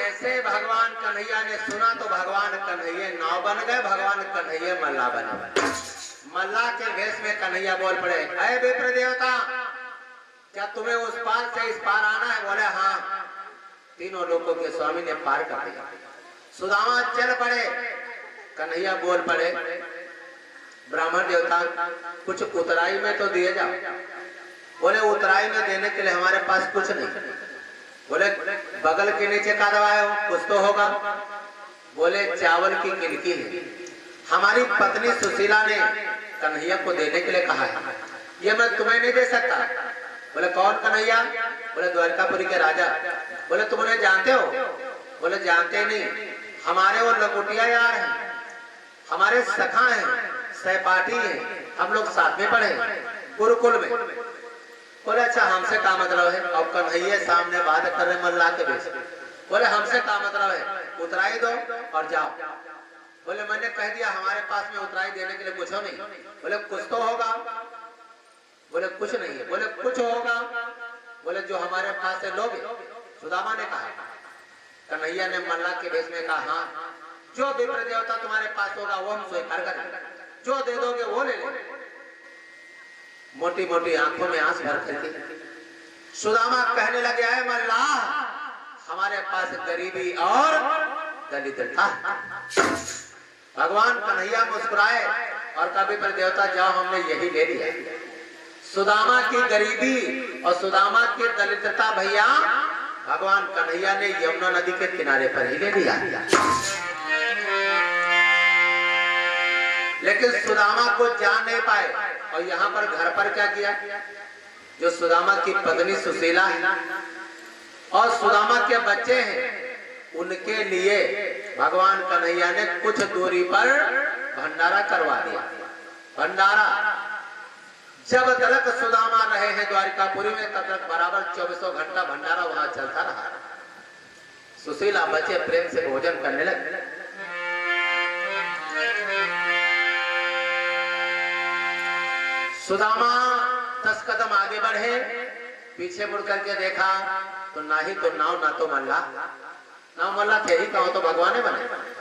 जैसे भगवान कन्हैया ने सुना तो भगवान कन्हैया नाव बन गए, भगवान कन्हैया मल्ला बने। मल्ला के भेष में कन्हैया बोल पड़े, अरे विप्र देवता, क्या तुम्हें उस पार से इस पार आना है? बोले हाँ। तीनों लोगों के स्वामी ने पार कर दिया। सुदामा चल पड़े, कन्हैया बोल पड़े, ब्राह्मण देवता कुछ उतराई में तो दिए जाओ। बोले उतराई में देने के लिए हमारे पास कुछ नहीं। बोले बगल के नीचे का दबाए हो, कुछ तो होगा। बोले चावल की किनकी है, हमारी पत्नी सुशीला ने कन्हैया को देने के लिए कहा है, ये मैं तुम्हें नहीं दे सकता। बोले कौन कन्हैया? बोले द्वारकापुरी के राजा। बोले तुम उन्हें जानते हो? बोले जानते नहीं, हमारे वो लंगोटिया यार हैं, हमारे सखा हैं, सहपाठी हैं, हम लोग साथ में पढ़े गुरुकुल में। बोले अच्छा हमसे क्या मतलब है? और कन्हैया सामने बात कर रहे मल्ला के बीच। बोले हमसे क्या मतलब है, उतराई दो और जाओ। बोले मैंने कह दिया हमारे पास में उतराई देने के लिए कुछ हो नहीं। बोले कुछ तो होगा। बोले कुछ नहीं है। बोले कुछ होगा। बोले जो हमारे पास से लोगे। सुदामा ने कहा, कन्हैया ने मल्ला के भेष में कहा हाँ, जो विप्र देवता तुम्हारे पास होगा वो हम स्वीकार करेंगे, जो दे दोगे वो ले ले। मोटी मोटी आंखों में आंस भर करके सुदामा कहने लगे, है मल्ला, हमारे पास गरीबी और दरिद्रता। भगवान कन्हैया मुस्कुराए और कहा विप्र देवता जाओ, हमने यही ले लिया। सुदामा की गरीबी और सुदामा की दरिद्रता भैया भगवान कन्हैया ने यमुना नदी के किनारे पर ही ले लिया। लेकिन सुदामा को जान नहीं पाए। और यहाँ पर घर पर क्या किया, जो सुदामा की पत्नी सुशीला है और सुदामा के बच्चे हैं, उनके लिए भगवान कन्हैया ने कुछ दूरी पर भंडारा करवा दिया। भंडारा जब तक सुदामा रहे हैं द्वारिकापुरी में, तब तक बराबर 24 घंटा भंडारा वहां चलता रहा। सुशीला बच्चे प्रेम से भोजन करने लगे। सुदामा 10 कदम आगे बढ़े, पीछे मुड़ करके देखा तो ना ही तो नाव ना तो मल्ला। नाव मल्ला थे ही कहो तो भगवान बने।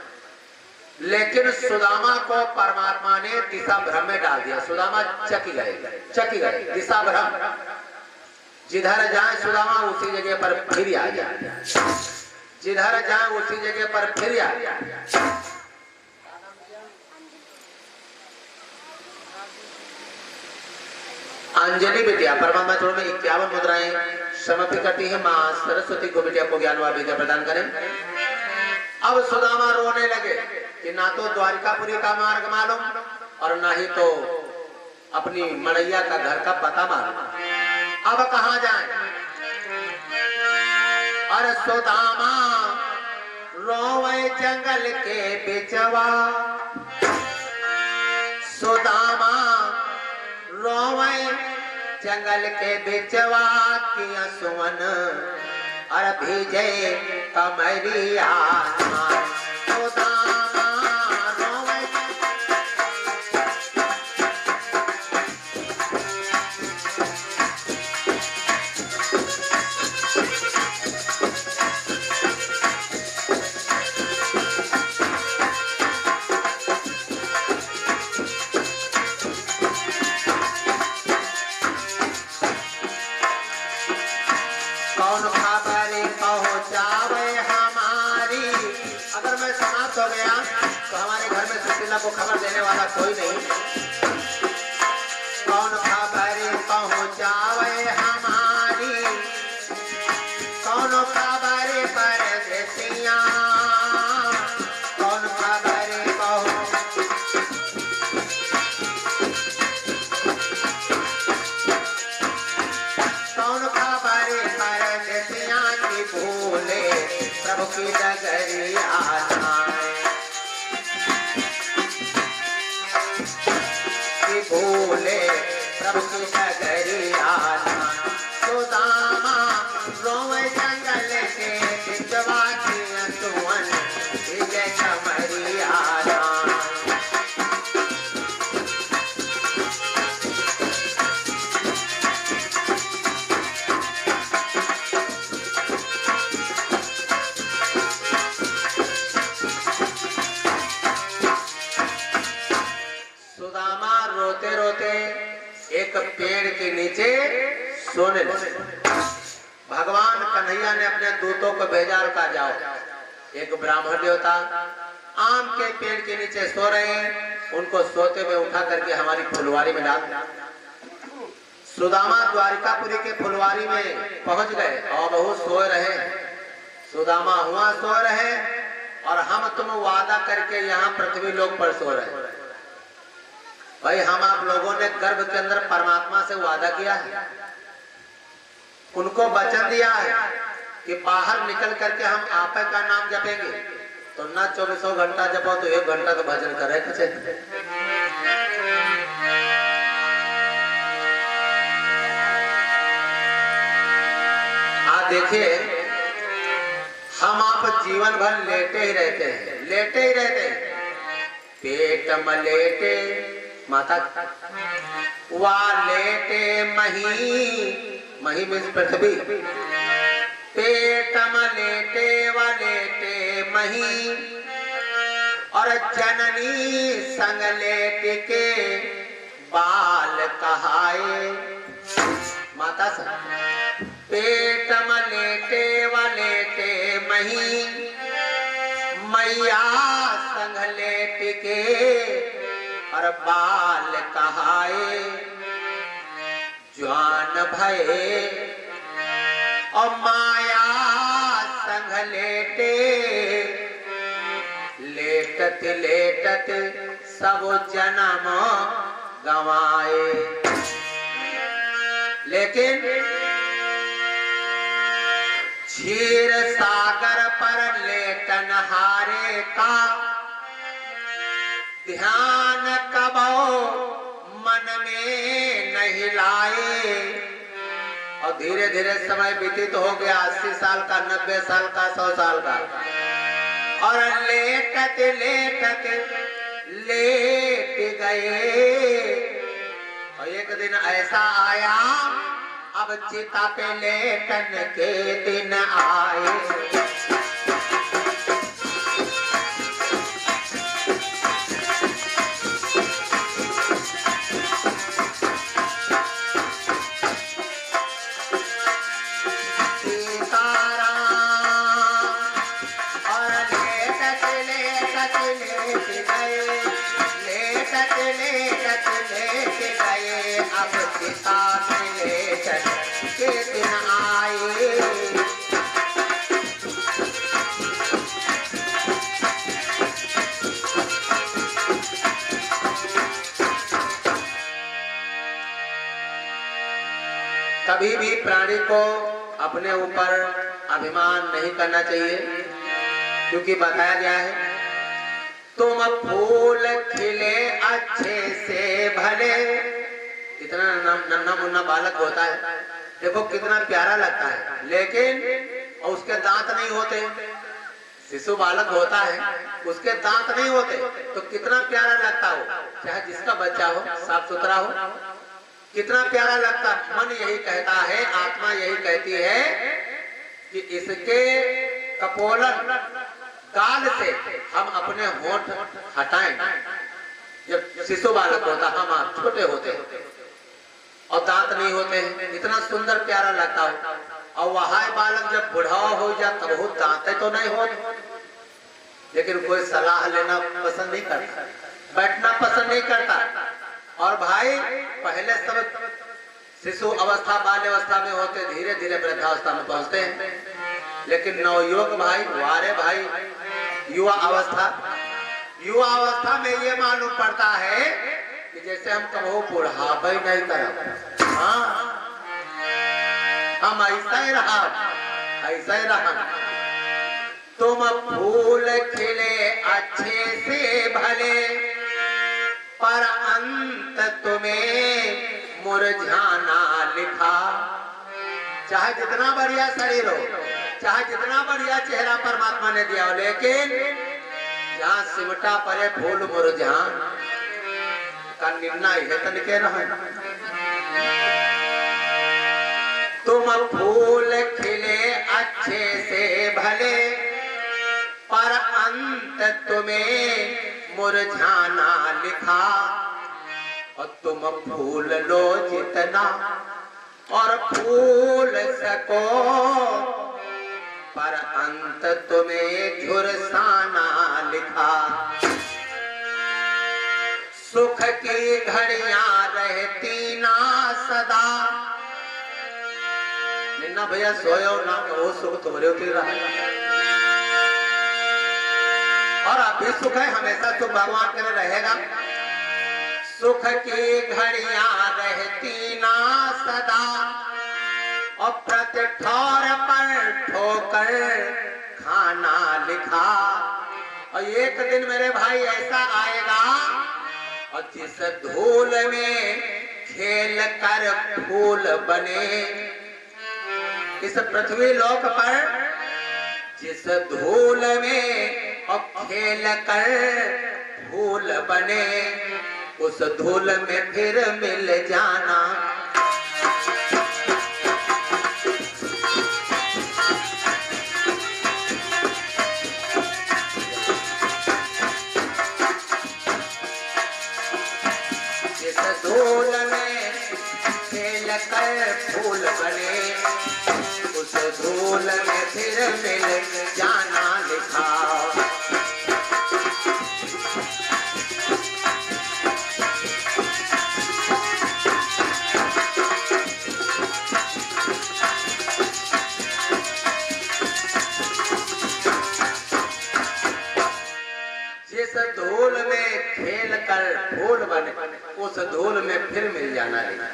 लेकिन सुदामा को परमात्मा ने दिशा भ्रम में डाल दिया। सुदामा चकी गए दिशा भ्रम। जिधर जाए सुदामा उसी जगह पर फिर आ गया, जिधर जाए उसी जगह पर फिर आ गया। अंजलि विद्या परमात्मा चरण में 51 मुद्राएं समर्पित करती है। मां सरस्वती को विद्या को ज्ञान व विद्या प्रदान करें। अब सुदामा रोने लगे कि ना तो द्वारिकापुरी का मार्ग मालूम और ना ही तो अपनी मड़ैया का घर का पता मालूम। अब कहां जाएं? अरे सुदामा रोवे जंगल के बिचवा, सुदामा रोवे जंगल के बिचवा किया सुवन और भीजे कमरिया। को खबर देने वाला कोई नहीं। कौन खबर पहुंचावे हमारी, कौन खबर परदेसिया, कौन खबर कौन खबर परदेसिया की भूले प्रभु की डगरिया। भूले प्रभु की डगरिया। सुदामा रोवे जंगल के बिचवा किया सुवन विजय कमरिया। एक पेड़ के नीचे सोने लगे। भगवान कन्हैया ने अपने दूतों को भेजा और कहा जाओ एक ब्राह्मण देवता आम के पेड़ के नीचे सो रहे हैं, उनको सोते हुए उठा करके हमारी फुलवारी में डाल। सुदामा द्वारिकापुरी के फुलवारी में पहुंच गए और बहुत सो रहे। सुदामा हुआ सो रहे और हम तुम वादा करके यहाँ पृथ्वी लोक पर सो रहे। भाई हम आप लोगों ने गर्भ के अंदर परमात्मा से वादा किया है, उनको वचन दिया है कि बाहर निकल करके हम आप का नाम जपेंगे, तो ना 24 घंटा जपो तो 1 घंटा तो भजन करे कुछ। देखिए हम आप जीवन भर लेटे ही रहते हैं, लेटे ही रहते हैं। पेट में लेटे माता वा लेटे मही में पृथ्वी, पेट में लेटे व लेटे मही और जननी संग लेट के बाल कहाए। माता संग पेट में लेटे व लेटे मही, मैया संग लेट के और बाल कहाए। जवान भये और माया संग लेटे, लेटत लेटत सब जन्म गवाए। लेकिन क्षीर सागर पर लेटन हारे का ध्यान कबो मन में नहीं लाए। और धीरे धीरे समय व्यतीत हो गया, 80 साल का, 90 साल का, 100 साल का, और लेटत लेटत लेट गए। और एक दिन ऐसा आया अब चिता पे लेटन के दिन आए। कभी भी प्राणी को अपने ऊपर अभिमान नहीं करना चाहिए, क्योंकि बताया गया है तुम फूल खिले अच्छे से भले। इतना नन्हा मुन्ना बालक होता है, देखो कितना प्यारा लगता है, लेकिन उसके दांत नहीं होते। शिशु बालक होता है, उसके दांत नहीं होते, तो कितना प्यारा लगता हो, चाहे जिसका बच्चा हो, साफ सुथरा हो, कितना प्यारा लगता। मन यही कहता है, आत्मा यही कहती है कि इसके कपोलन काल से हम अपने होंठ हटाएं। जब शिशु बालक होता, हम आप छोटे होते और दांत नहीं होते, इतना सुंदर प्यारा लगता हो। और वह बालक जब बुढ़ावा हो जाए तब वो दांत तो नहीं होते, लेकिन कोई सलाह लेना पसंद नहीं करता, बैठना पसंद नहीं करता। और भाई पहले सब शिशु अवस्था बाल्य अवस्था में होते, धीरे धीरे वृद्धावस्था में पहुंचते हैं। लेकिन नवयुवक भाई, वारे भाई, युवा अवस्था में ये मालूम पड़ता है कि जैसे हम कभी बुढ़ापा ही नहीं करा। हाँ, हम ऐसा ही रहा, ऐसा ही रहा। तुम फूल खिले अच्छे से भले, पर अंत तुम्हें मुरझाना लिखा। चाहे जितना बढ़िया शरीर हो, चाहे जितना बढ़िया चेहरा परमात्मा ने दिया हो, लेकिन जहाँ सिमटा पड़े फूल मुरझान का निर्णय है तन के रहा। तुम फूल खिले अच्छे से भले, पर अंत तुम्हें मुरझाना लिखा। और तुम फूल लो जितना और फूल सको, पर अंत तुम्हें झुरसाना लिखा। सुख की घड़ियां रहती ना सदा, निन्ना भैया सोयो ना कहो सुख तुम्हारे उतर रहा है। और अभी सुख है, हमेशा सुख भगवान के लिए रहेगा। सुख की घड़ियां रहती ना सदा, और प्रति ठौर पर ठोकर खाना लिखा। और एक दिन मेरे भाई ऐसा आएगा, और जिस धूल में खेल कर फूल बने, इस पृथ्वी लोक पर जिस धूल में और खेल कर फूल बने, उस धूल में फिर मिल जाना। जिस धूल में खेल कर फूल बने, उस धूल में फिर मिल जाना लिखा। जिस धूल में खेल कर फूल बने, उस धूल में फिर मिल जाना लिखा।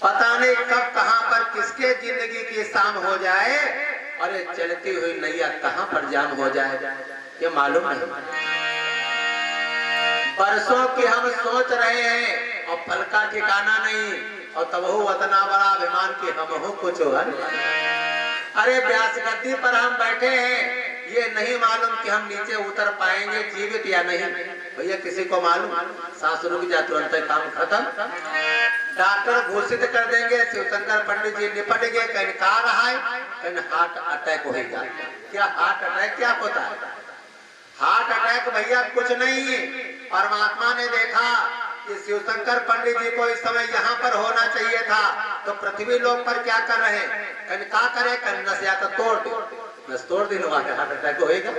पता नहीं कब कहां पर किसके जिंदगी की शाम हो जाए, और ये चलती हुई नैया कहां पर जाम हो जाए, ये मालूम नहीं। बरसों की हम सोच रहे हैं और फल का ठिकाना नहीं, और तब हो इतना बड़ा अभिमान की हम हो कुछ होगा। अरे व्यास गद्दी पर हम बैठे हैं, ये नहीं मालूम कि हम नीचे उतर पाएंगे जीवित या नहीं। भैया किसी को मालूम? सांस रुक जा तुरंत काम खत्म। डॉक्टर घोषित कर देंगे शिवशंकर पंडित जी निपट गए, कहीं कहा रहा है, कहीं हार्ट अटैक होगा। क्या हार्ट अटैक क्या होता है? हार्ट अटैक भैया कुछ नहीं। परमात्मा ने देखा कि शिवशंकर पंडित जी को इस समय यहाँ पर होना चाहिए था, तो पृथ्वी लोक पर क्या कर रहे हैं? कहीं क्या करे, कहीं नस या तो तोड़ दो, नस तोड़ दिन हार्ट अटैक होगा।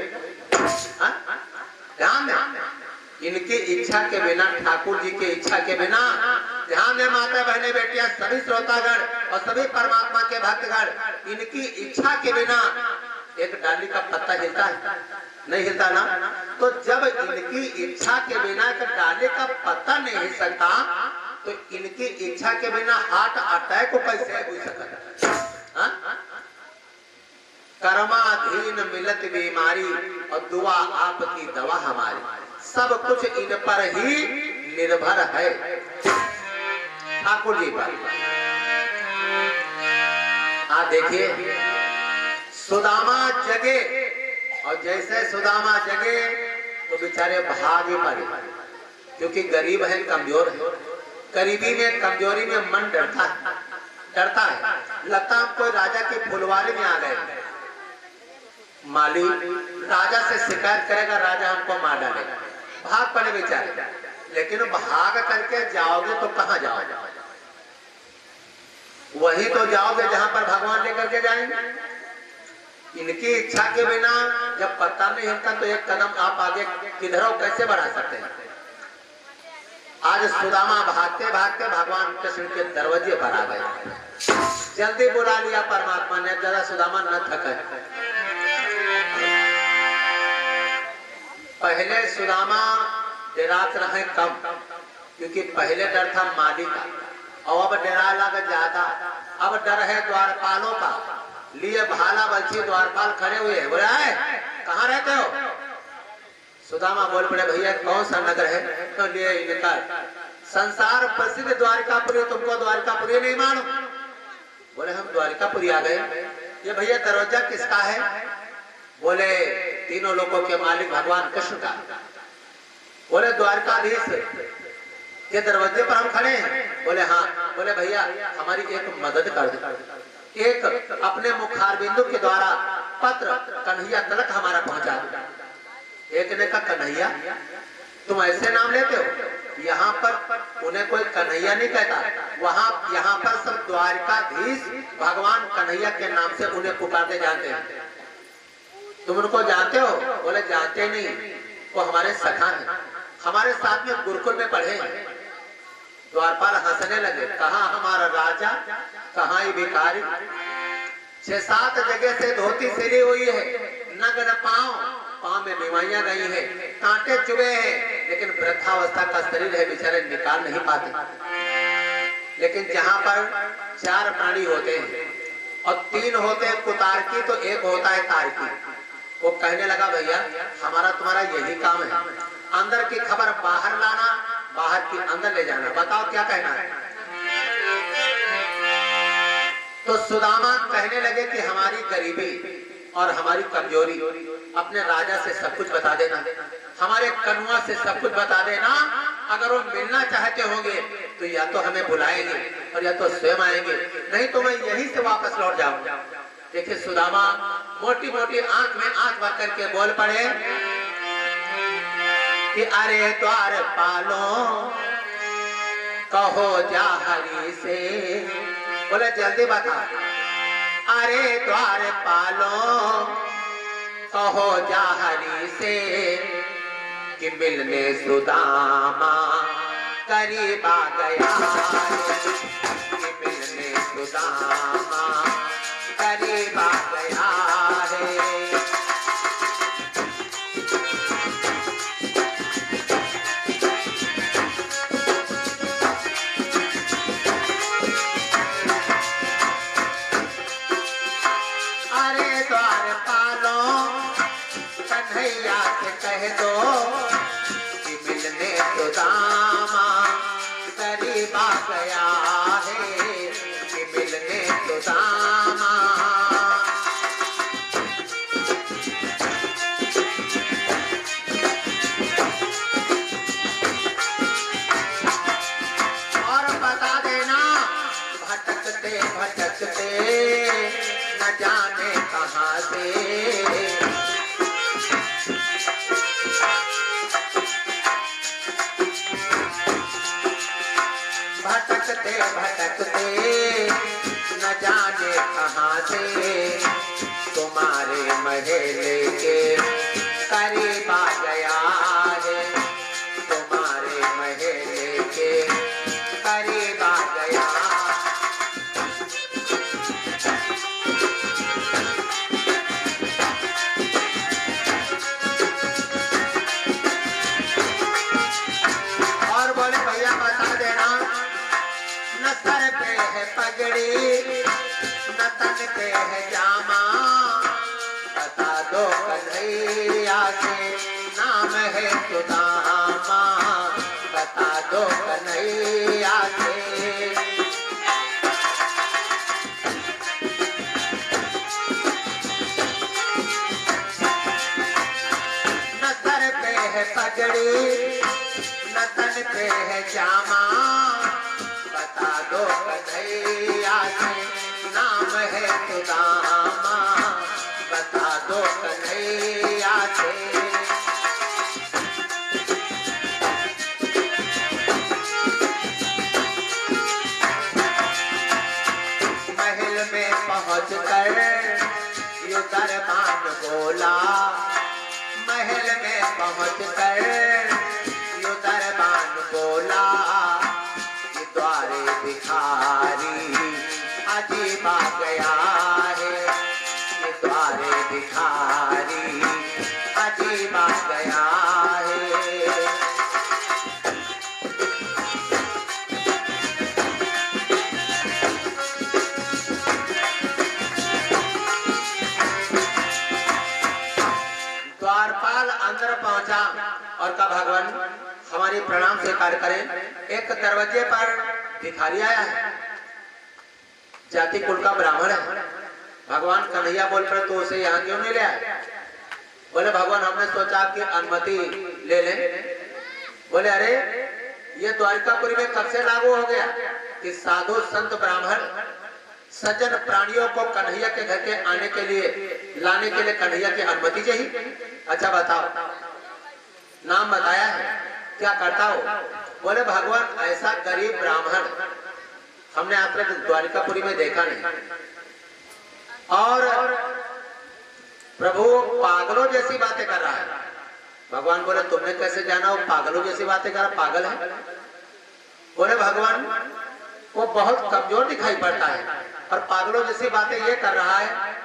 ध्यान दें, इनकी इच्छा के बिना, ठाकुर जी की इच्छा के बिना, ध्यान दें माता बहने बेटियां सभी श्रोतागण और सभी परमात्मा के भक्तगण, इनकी इच्छा के बिना एक डाली का पत्ता हिलता है? नहीं हिलता ना। तो जब इनकी इच्छा के बिना एक डाली का पत्ता नहीं हिल सकता, तो इनकी इच्छा के बिना हार्ट अटैक को कैसे हो सकता? कर्माधीन मिलत बीमारी, और दुआ आपकी दवा हमारी, सब कुछ इन पर ही निर्भर है, ठाकुर जी पर। देखिए सुदामा जगे, और जैसे सुदामा जगे तो बेचारे भागे पड़े, क्योंकि गरीब है, कमजोर है। गरीबी में, कमजोरी में मन डरता है। लगता हम कोई राजा की फुलवारी में आ गए, माली राजा से शिकायत करेगा, राजा हमको मार डालेगा, भाग पड़े बेचारे। लेकिन भाग करके जाओगे तो कहां जाओगे? वही तो जाओगे जहां पर भगवान लेकर के जाएंगे। इनकी इच्छा के बिना जब पता नहीं हिलता, तो एक कदम आप आगे किधरों कैसे बढ़ा सकते हैं? आज सुदामा भागते भागते भगवान कृष्ण के दरवाजे पर आ गए। जल्दी बुला लिया परमात्मा ने, जरा सुदामा न थके। पहले सुदामा डरात रहे कम, क्योंकि पहले डर था माली का, और अब डरा लगा ज्यादा। अब डर है द्वारपालों का, लिए भाला बल्छी द्वारपाल खड़े हुए। बोला है कहाँ रहते हो? सुदामा बोल पड़े, भैया कौन सा नगर है? तो लिए इनका संसार प्रसिद्ध द्वारिकापुरी, तुमको द्वारिकापुरी नहीं मालूम? बोले हम द्वारिकापुरी आ गए। ये भैया दरवाजा किसका है? बोले तीनों लोगों के मालिक भगवान कृष्ण का। बोले द्वारकाधीश के दरवाजे पर हम खड़े हैं। बोले हाँ। बोले भैया हमारी एक मदद कर दो, एक अपने मुखारबिंदु के द्वारा पत्र कन्हैया तलक हमारा पहुंचा दो। एक ने कहा कन्हैया तुम ऐसे नाम लेते हो? यहाँ पर उन्हें कोई कन्हैया नहीं कहता, वहाँ यहाँ पर सब द्वारकाधीश भगवान कन्हैया के नाम से उन्हें पुकारते जानते हैं। तुम उनको जानते हो? बोले जानते नहीं, वो हमारे सखा हैं, हमारे साथ में गुरुकुल में पढ़े हैं। द्वारपाल हंसने लगे, कहा हमारा राजा, कहा ही भिखारी। 6-7 जगह से धोती सिली हुई है, नग्न पांव में बीमारियां गई है, कांटे चुभे हैं, लेकिन वृद्धावस्था का शरीर है, बेचारे निकाल नहीं पाते। लेकिन जहाँ पर 4 प्राणी होते हैं और 3 होते हैं कुतारकी, तो एक होता है तारकी। वो कहने लगा भैया हमारा तुम्हारा यही काम है, अंदर की खबर बाहर लाना, बाहर की अंदर ले जाना, बताओ क्या कहना है। तो सुदामा कहने लगे कि हमारी गरीबी और हमारी कमजोरी अपने राजा से सब कुछ बता देना, हमारे कनुआ से सब कुछ बता देना। अगर वो मिलना चाहते होंगे तो या तो हमें बुलाएंगे और या तो स्वयं आएंगे, नहीं तो मैं यहीं से वापस लौट जाऊंगा। देखिए सुदामा मोटी मोटी आंख में आंख भर करके बोल पड़े कि अरे द्वार पालो कहो जा हरि से। बोले जल्दी बता। अरे द्वार पालो कहो जा हरि से कि मिलने सुदामा करीब आ गया, कि मिलने सुदामा करीब आ गया है। अरे द्वार पालो कन्हैया से कह दो कि मिलने सुदामा करीब आ गया है, कि मिलने सुदामा। और बता देना भटकते भटकते न जाने कहां से, भटकते भटकते न जाने कहां से तुम्हारे महल के करीब आ गया है, तुम्हारे महल के करीब आ गया। और बोले भैया बता देना न सर पे है पगड़ी न तन पे है जामा, बता दो कन्हैया के नाम है सुदामा, बता दो कन्हैया के। न सर पे है पगड़ी न तन पे है जामा, बता दो कन्हैया के नाम है सुदामा, बता दो कन्हैया के। महल में पहुंच कर यो दरबान बोला, महल में पहुंच कर यो दरबान बोला कि द्वारे भिखारी अजीब आ गया है, कि द्वारे भिखारी अजीब आ गया है। द्वारपाल अंदर पहुंचा और कहा भगवान हमारी प्रणाम स्वीकार करें। एक दरवाजे पर भिखारी आया है, जाति कुल का ब्राह्मण है। भगवान कन्हैया बोल पड़े तो उसे यहाँ क्यों नहीं ले आए? बोले भगवान हमने सोचा कि अनुमति ले लें। बोले अरे ये द्वारिकापुरी में कब से लागू हो गया कि साधु संत ब्राह्मण सज्जन प्राणियों को कन्हैया के घर के आने के लिए लाने के लिए कन्हैया की अनुमति चाहिए। अच्छा बताओ, नाम बताया है, क्या करता हो? बोले भगवान ऐसा गरीब ब्राह्मण हमने आज तक द्वारिकापुरी में देखा नहीं। और प्रभु पागलों जैसी बातें कर रहा है। भगवान बोले तुमने कैसे जाना वो पागलों जैसी बातें कर रहा, पागल है? बोले भगवान वो बहुत कमजोर दिखाई पड़ता है और पागलों जैसी बातें ये कर रहा है।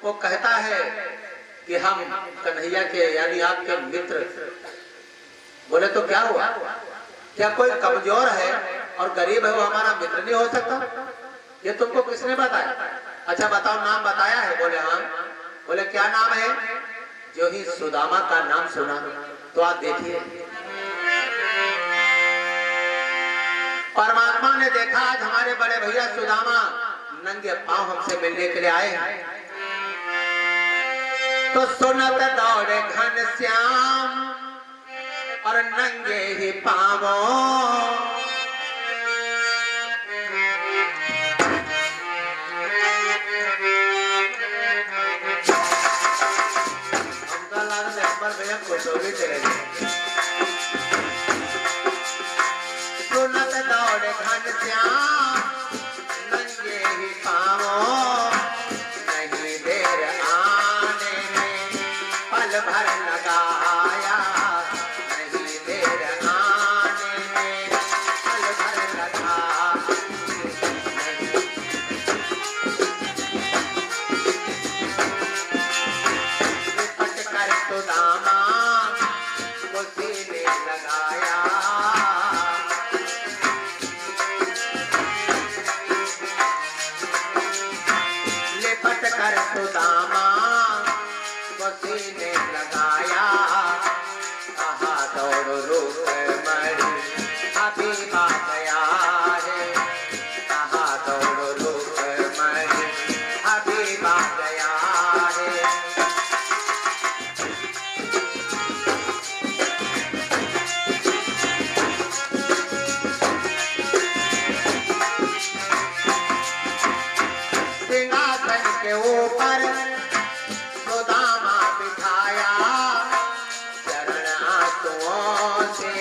वो कहता है कि हम कन्हैया के यानी आपके मित्र। बोले तो क्या हुआ, क्या कोई कमजोर है और गरीब है वो हमारा मित्र नहीं हो सकता? ये तुमको किसने बताया? अच्छा बताओ नाम बताया है? बोले हाँ। बोले क्या नाम है? जो ही सुदामा का नाम सुना तो आप देखिए परमात्मा ने देखा आज हमारे बड़े भैया सुदामा नंगे पांव हमसे मिलने के लिए आए हैं। तो सुनत दौड़े घनश्याम और नंगे ही पावों हमका लागत है भैया खुश हो गए चले गए। सुनत दौड़े घनश्याम नंगे ही पावों नहीं देर आने में पल भर लगाया नहीं देर आने में पल भर लगा निपट कर सुदामा को सीने लगाया कर सुदामा को सीने लगाया कहा दौड़ रुक मरी अभी आ गया है कहा दौड़ रुक मरी अभी आ गया है। सिंहासन के ऊपर सुदामा बिठाया चरण आंसुओं से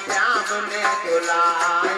श्याम ने धुलाया।